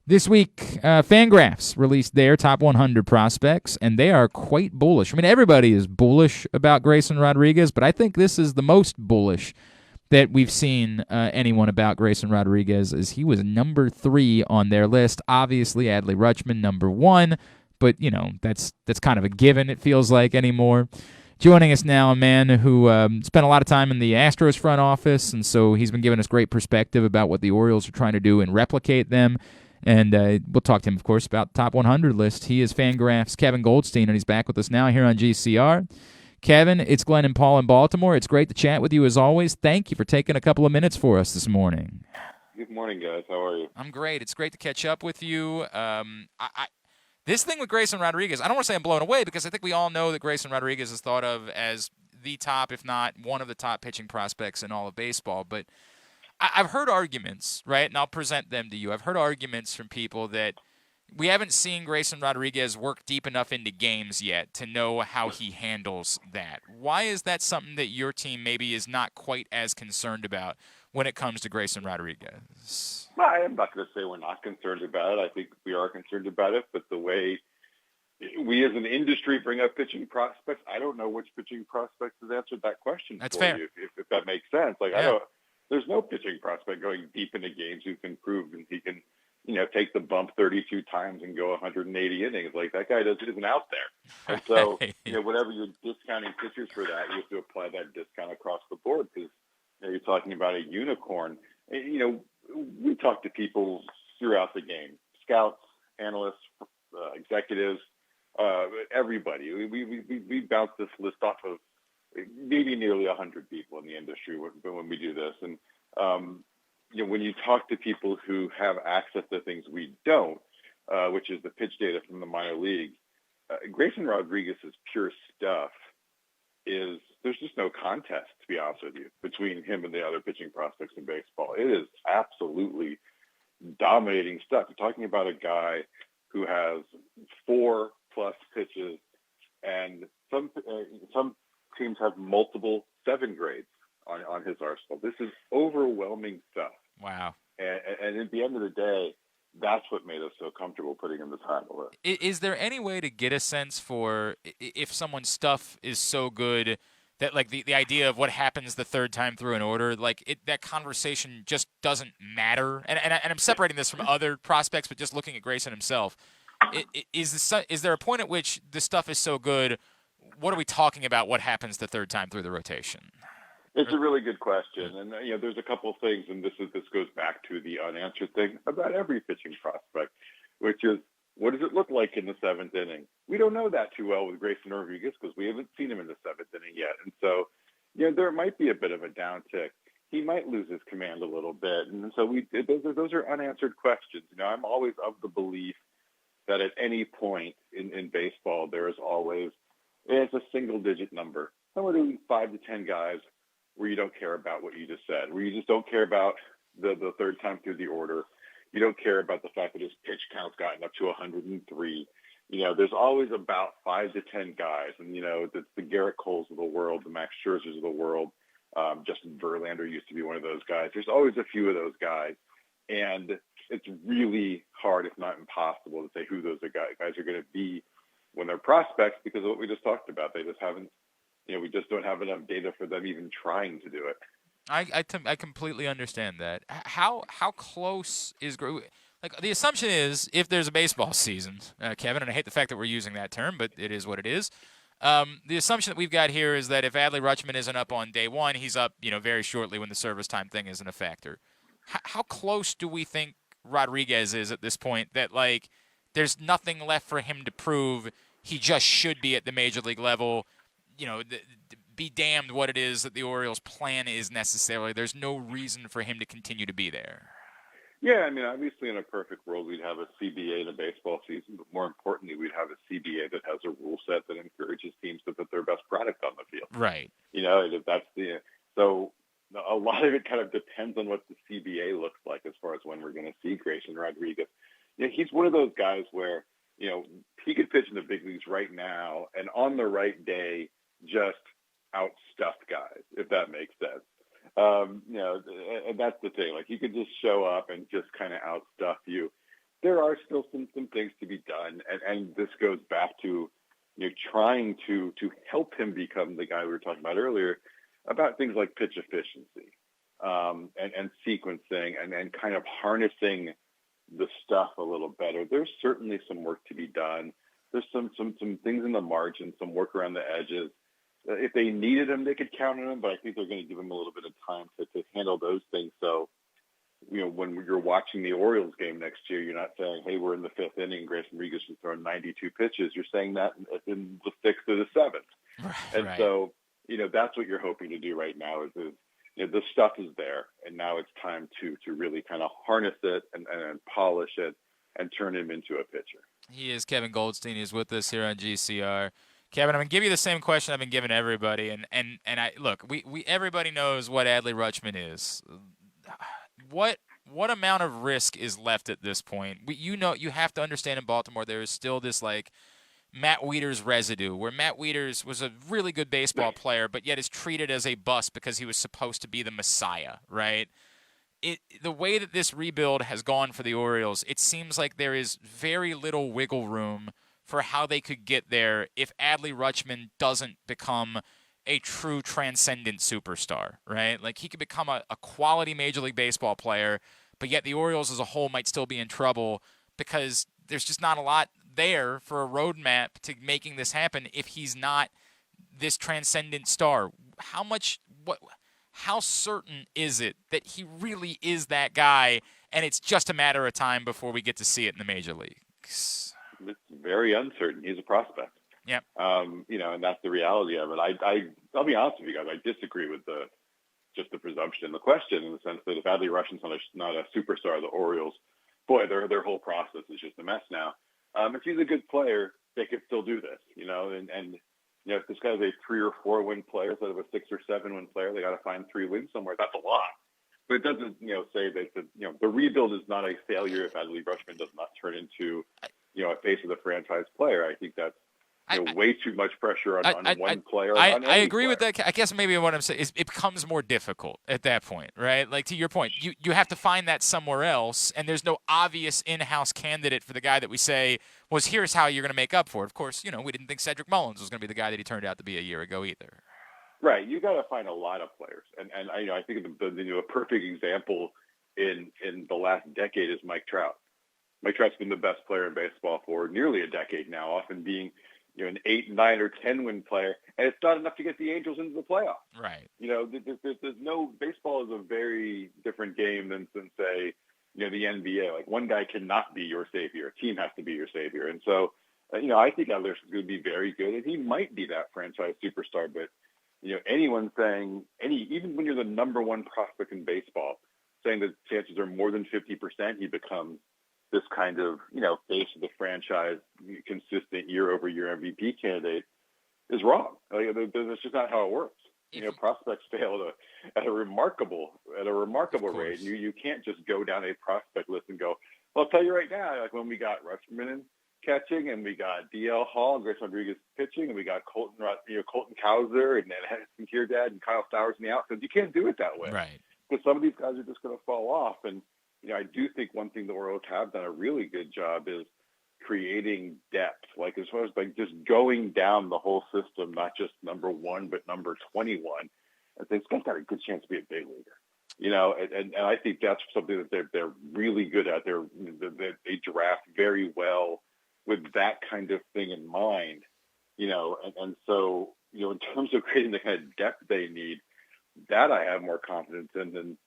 This week, FanGraphs released their top 100 prospects, and they are quite bullish. I mean, everybody is bullish about Grayson Rodriguez, but I think this is the most bullish that we've seen anyone about Grayson Rodriguez, as he was number 3 on their list. Obviously, Adley Rutschman number 1, but that's kind of a given. It feels like anymore. Joining us now, a man who spent a lot of time in the Astros front office, and so he's been giving us great perspective about what the Orioles are trying to do and replicate them. And we'll talk to him, of course, about the top 100 list. He is FanGraphs' Kevin Goldstein, and he's back with us now here on GCR. Kevin, it's Glenn and Paul in Baltimore. It's great to chat with you as always. Thank you for taking a couple of minutes for us this morning. Good morning, guys. How are you? I'm great. It's great to catch up with you. This thing with Grayson Rodriguez, I don't want to say I'm blown away because I think we all know that Grayson Rodriguez is thought of as the top, if not one of the top pitching prospects in all of baseball. But I've heard arguments, right, and I'll present them to you. I've heard arguments from people that we haven't seen Grayson Rodriguez work deep enough into games yet to know how he handles that. Why is that something that your team maybe is not quite as concerned about when it comes to Grayson Rodriguez? Well, I am not going to say we're not concerned about it. I think we are concerned about it, but the way we as an industry bring up pitching prospects, I don't know which pitching prospects has answered that question That's for fair. you, if that makes sense. Like, Yeah. there's no pitching prospect going deep into games who can prove that he can, take the bump 32 times and go 180 innings. Like, that guy isn't out there. And so, whatever you're discounting pitchers for that, you have to apply that discount across the board because you're talking about a unicorn. We talk to people throughout the game, scouts, analysts, executives, everybody. We bounce this list off of maybe nearly 100 people in the industry when we do this. And, when you talk to people who have access to things we don't, which is the pitch data from the minor leagues, Grayson Rodriguez's pure stuff there's just no contest, to be honest with you, between him and the other pitching prospects in baseball. It is absolutely dominating stuff. You're talking about a guy who has 4+ pitches, and some teams have multiple 7 grades on his arsenal. This is overwhelming stuff. Wow. And at the end of the day, that's what made us so comfortable putting him this high on the list. Is there any way to get a sense for if someone's stuff is so good that, like, the idea of what happens the third time through an order, like, that conversation just doesn't matter? And I'm separating this from other prospects, but just looking at Grayson himself, is there a point at which the stuff is so good, what are we talking about what happens the third time through the rotation? It's a really good question. And, there's a couple of things, and this goes back to the unanswered thing about every pitching prospect, which is, what does it look like in the 7th inning? We don't know that too well with Grayson Rodriguez because we haven't seen him in the 7th inning yet. And so, there might be a bit of a downtick. He might lose his command a little bit. And so those are unanswered questions. I'm always of the belief that at any point in baseball, there is always, it's a single-digit number, somewhere between 5 to 10 guys where you don't care about what you just said, where you just don't care about the third time through the order. You don't care about the fact that his pitch count's gotten up to 103. There's always about 5 to 10 guys, and the Garrett Coles of the world, the Max Scherzers of the world. Justin Verlander used to be one of those guys. There's always a few of those guys, and it's really hard, if not impossible, to say who those guys are going to be when they're prospects because of what we just talked about. They just haven't. We just don't have enough data for them even trying to do it. I completely understand that. How close is like the assumption is if there's a baseball season, Kevin, and I hate the fact that we're using that term, but it is what it is. The assumption that we've got here is that if Adley Rutschman isn't up on day one, he's up, very shortly when the service time thing isn't a factor. How close do we think Rodriguez is at this point that, like, there's nothing left for him to prove? He just should be at the major league level. Be damned what it is that the Orioles' plan is necessarily. There's no reason for him to continue to be there. Yeah, obviously in a perfect world, we'd have a CBA in a baseball season, but more importantly, we'd have a CBA that has a rule set that encourages teams to put their best product on the field. Right. So a lot of it kind of depends on what the CBA looks like as far as when we're going to see Grayson Rodriguez. He's one of those guys where, he could pitch in the big leagues right now and on the right day just outstuff guys, if that makes sense. And that's the thing. Like, he could just show up and just kind of outstuff you. there are still some things to be done, and this goes back to trying to help him become the guy we were talking about earlier about things like pitch efficiency, and sequencing, and kind of harnessing the stuff a little better. There's certainly some work to be done. There's some things in the margin, some work around the edges. If they needed him, they could count on him, but I think they're going to give him a little bit of time to handle those things. So, when you're watching the Orioles game next year, you're not saying, hey, we're in the fifth inning, Grayson Rodriguez has thrown 92 pitches. You're saying that in the sixth or the seventh. And right. so, that's what you're hoping to do right now is the stuff is there, and now it's time to really kind of harness it and polish it and turn him into a pitcher. He is Kevin Goldstein. He's with us here on GCR. Kevin, I'm gonna give you the same question I've been giving everybody, and I look, we everybody knows what Adley Rutschman is. What amount of risk is left at this point? You have to understand in Baltimore there is still this like Matt Wieters residue, where Matt Wieters was a really good baseball player, but yet is treated as a bust because he was supposed to be the Messiah, right? The way that this rebuild has gone for the Orioles, it seems like there is very little wiggle room for how they could get there if Adley Rutschman doesn't become a true transcendent superstar, right? Like he could become a quality Major League Baseball player, but yet the Orioles as a whole might still be in trouble because there's just not a lot there for a roadmap to making this happen if he's not this transcendent star. How certain is it that he really is that guy and it's just a matter of time before we get to see it in the major leagues? It's very uncertain. He's a prospect. Yeah. And that's the reality of it. I'll be honest with you guys. I disagree with the presumption in the question, in the sense that if Adley Rutschman's not a superstar, the Orioles, boy, their whole process is just a mess now. If he's a good player, they could still do this, and if this guy's a 3 or 4 win player instead of a 6 or 7 win player, they got to find 3 wins somewhere. That's a lot. But it doesn't, say that the rebuild is not a failure if Adley Rutschman does not turn into, a face of the franchise player. I think that's way too much pressure on one player. I agree with that. I guess maybe what I'm saying is it becomes more difficult at that point, right? Like to your point, you have to find that somewhere else, and there's no obvious in-house candidate for the guy that we say was here's how you're going to make up for it. Of course, we didn't think Cedric Mullins was going to be the guy that he turned out to be a year ago either. Right, you got to find a lot of players, and I think the perfect example in the last decade is Mike Trout. Mike Trout's been the best player in baseball for nearly a decade now, often being an 8, 9, or 10 win player, and it's not enough to get the Angels into the playoffs. Right. There's no baseball is a very different game than say, the NBA. Like one guy cannot be your savior. A team has to be your savior. And so, I think Adler's going to be very good, and he might be that franchise superstar. But anyone saying even when you're the number 1 prospect in baseball, saying that chances are more than 50%, he becomes this kind of, face of the franchise, consistent year-over-year MVP candidate is wrong. That's just not how it works. Prospects fail at a remarkable rate. You can't just go down a prospect list and go, well, I'll tell you right now, like when we got Rutschman catching, and we got DL Hall and Grayson Rodriguez pitching, and we got Colton Cowser and then Henderson Kierkegaard and Kyle Stowers in the outfield. You can't do it that way. Right. Because some of these guys are just going to fall off. And I do think one thing the Orioles have done a really good job is creating depth, like as far as like just going down the whole system, not just number 1, but number 21. I think it's got a good chance to be a big leaguer, and I think that's something that they're really good at. They draft very well with that kind of thing in mind, and so, in terms of creating the kind of depth they need, that I have more confidence in than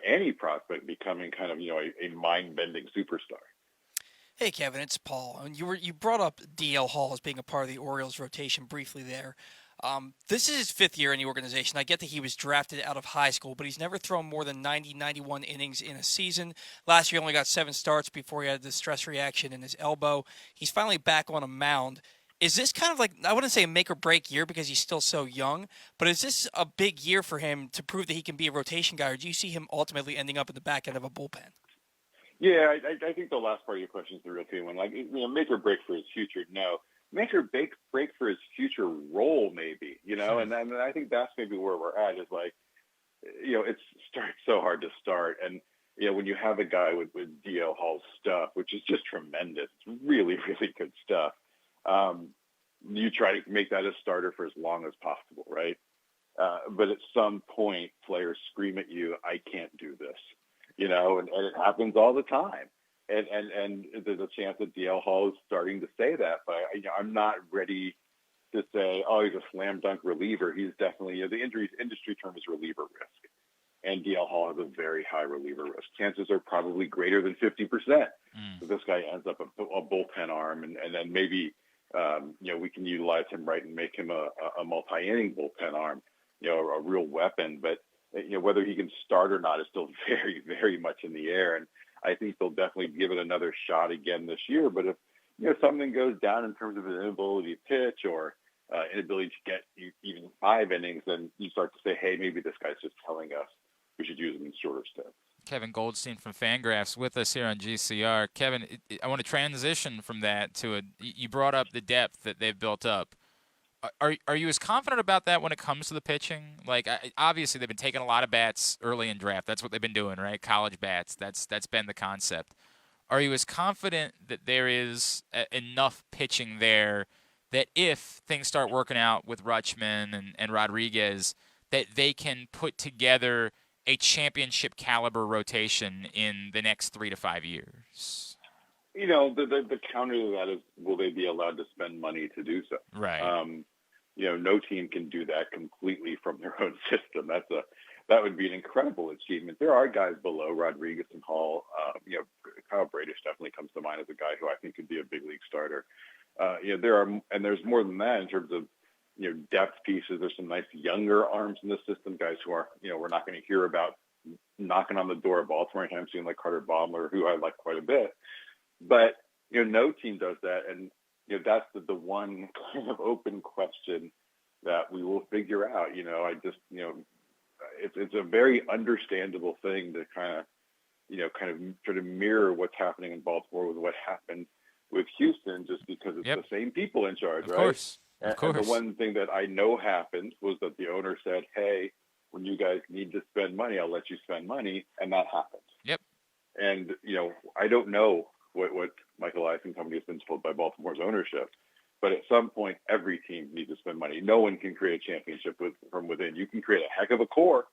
any prospect becoming kind of, a mind-bending superstar. Hey, Kevin, it's Paul. You brought up DL Hall as being a part of the Orioles rotation briefly there. This is his 5th year in the organization. I get that he was drafted out of high school, but he's never thrown more than 90, 91 innings in a season. Last year, he only got 7 starts before he had the stress reaction in his elbow. He's finally back on a mound. Is this kind of like, I wouldn't say a make-or-break year because he's still so young, but is this a big year for him to prove that he can be a rotation guy, or do you see him ultimately ending up in the back end of a bullpen? Yeah, I think the last part of your question is the real key one. Like, make or break for his future, no. Make or break for his future role, maybe, and I think that's maybe where we're at is like, it's so hard to start. And, when you have a guy with DL Hall's stuff, which is just tremendous, it's really, really good stuff. You try to make that a starter for as long as possible, right? But at some point, players scream at you, "I can't do this," and it happens all the time. And there's a chance that DL Hall is starting to say that, but I'm not ready to say, "Oh, he's a slam dunk reliever." He's definitely, the industry term is reliever risk, and DL Hall has a very high reliever risk. Chances are probably greater than 50% that this guy ends up a bullpen arm, and then maybe we can utilize him right and make him a multi-inning bullpen arm, a real weapon. But whether he can start or not is still very, very much in the air. And I think they'll definitely give it another shot again this year. But if something goes down in terms of an inability to pitch or inability to get even 5 innings, then you start to say, hey, maybe this guy's just telling us we should use him in shorter stints. Kevin Goldstein from FanGraphs with us here on GCR. Kevin, I want to transition from that to you brought up the depth that they've built up. Are you as confident about that when it comes to the pitching? Like, obviously they've been taking a lot of bats early in draft. That's what they've been doing, right? College bats. That's been the concept. Are you as confident that there is enough pitching there that if things start working out with Rutschman and Rodriguez, that they can put together a championship caliber rotation in the next 3 to 5 years? The counter to that is, will they be allowed to spend money to do so? Right. No team can do that completely from their own system. That would be an incredible achievement. There are guys below Rodriguez and Hall. Kyle Bradish definitely comes to mind as a guy who I think could be a big league starter. There's more than that in terms of depth pieces. There's some nice younger arms in the system, guys who are we're not going to hear about knocking on the door of Baltimore anytime soon, like Carter Baumler, who I like quite a bit. But no team does that, and that's the one kind of open question that we will figure out. I just it's a very understandable thing to kind of try to mirror what's happening in Baltimore with what happened with Houston, just because it's the same people in charge, right? Of course. And the one thing that I know happened was that the owner said, "Hey, when you guys need to spend money, I'll let you spend money," and that happened. Yep. And I don't know what Michael Elias and company has been told by Baltimore's ownership, but at some point, every team needs to spend money. No one can create a championship from within. You can create a heck of a core,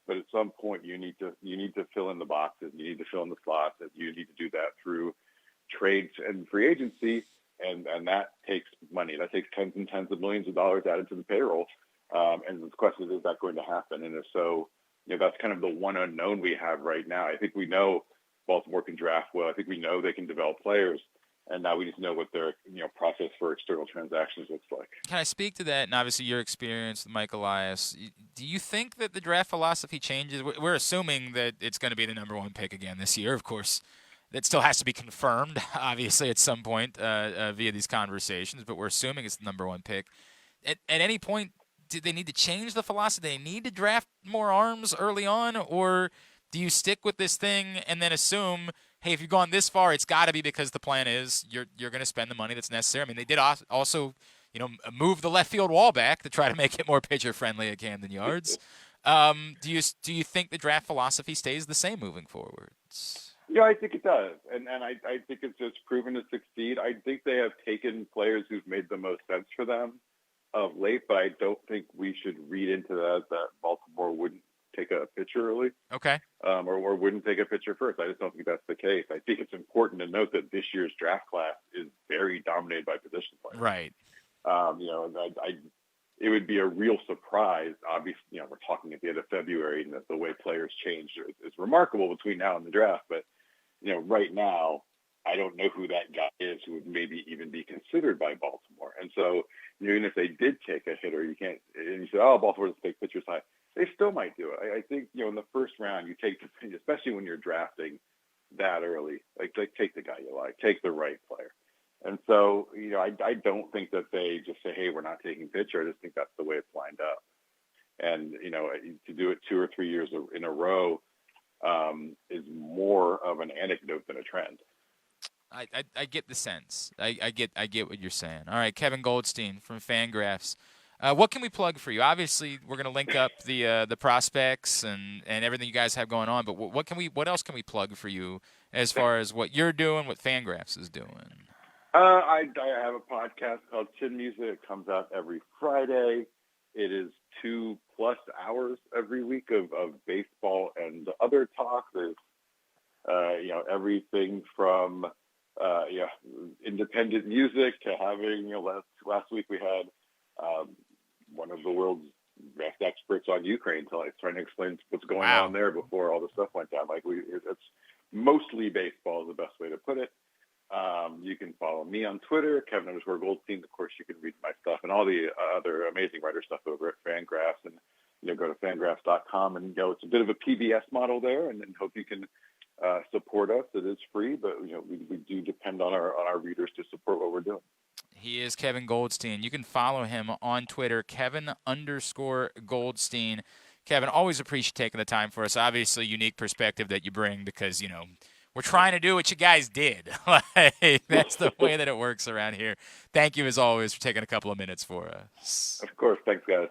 but at some point, you need to fill in the boxes. You need to fill in the slots. And you need to do that through trades and free agency, and that takes money. That takes tens and tens of millions of dollars added to the payroll. And the question is that going to happen? And if so, that's kind of the one unknown we have right now. I think we know Baltimore can draft well. I think we know they can develop players, and now we need to know what their process for external transactions looks like. Can I speak to that? And obviously, your experience with Mike Elias. Do you think that the draft philosophy changes? We're assuming that it's going to be the number 1 pick again this year. Of course, that still has to be confirmed, obviously, at some point via these conversations. But we're assuming it's the number 1 pick. At any point, do they need to change the philosophy? Do they need to draft more arms early on, or do you stick with this thing and then assume, hey, if you've gone this far, it's got to be because the plan is you're going to spend the money that's necessary? I mean, they did also, move the left field wall back to try to make it more pitcher friendly at Camden Yards. Do you think the draft philosophy stays the same moving forward? Yeah, I think it does, and I think it's just proven to succeed. I think they have taken players who've made the most sense for them of late, but I don't think we should read into that Baltimore wouldn't take a pitcher early. Okay. Or wouldn't take a pitcher first. I just don't think that's the case. I think it's important to note that this year's draft class is very dominated by position players. Right. It would be a real surprise. Obviously, we're talking at the end of February, and the way players change is remarkable between now and the draft. But right now, I don't know who that guy is who would maybe even be considered by Baltimore. And so, even if they did take a hitter, you can't. And you say, "Oh, Baltimore doesn't take pitchers high." They still might do it. I think in the first round, you take, especially when you're drafting that early, like take the guy you like, take the right player. And so, I don't think that they just say, "Hey, we're not taking pitcher." I just think that's the way it's lined up. And to do it 2 or 3 years in a row is more of an anecdote than a trend. I get the sense. I get what you're saying. All right, Kevin Goldstein from FanGraphs. What can we plug for you? Obviously, we're going to link up the prospects and everything you guys have going on. But what else can we plug for you as far as what you're doing, what FanGraphs is doing? I have a podcast called Chin Music. It comes out every Friday. It is 2+ hours every week of baseball and other talk. There's everything from independent music to having last week we had one of the world's best experts on Ukraine trying to explain what's going on there before all the stuff went down. It's mostly baseball is the best way to put it. You can follow me on Twitter, Kevin_Goldstein. Of course, you can read my stuff and all the other amazing writer stuff over at FanGraphs, and go to FanGraphs.com, and it's a bit of a PBS model there, and hope you can support us. It is free, but we do depend on our readers to support what we're doing. He is Kevin Goldstein. You can follow him on Twitter, Kevin_Goldstein. Kevin, always appreciate taking the time for us. Obviously, unique perspective that you bring because, we're trying to do what you guys did. That's the way that it works around here. Thank you, as always, for taking a couple of minutes for us. Of course. Thanks, guys.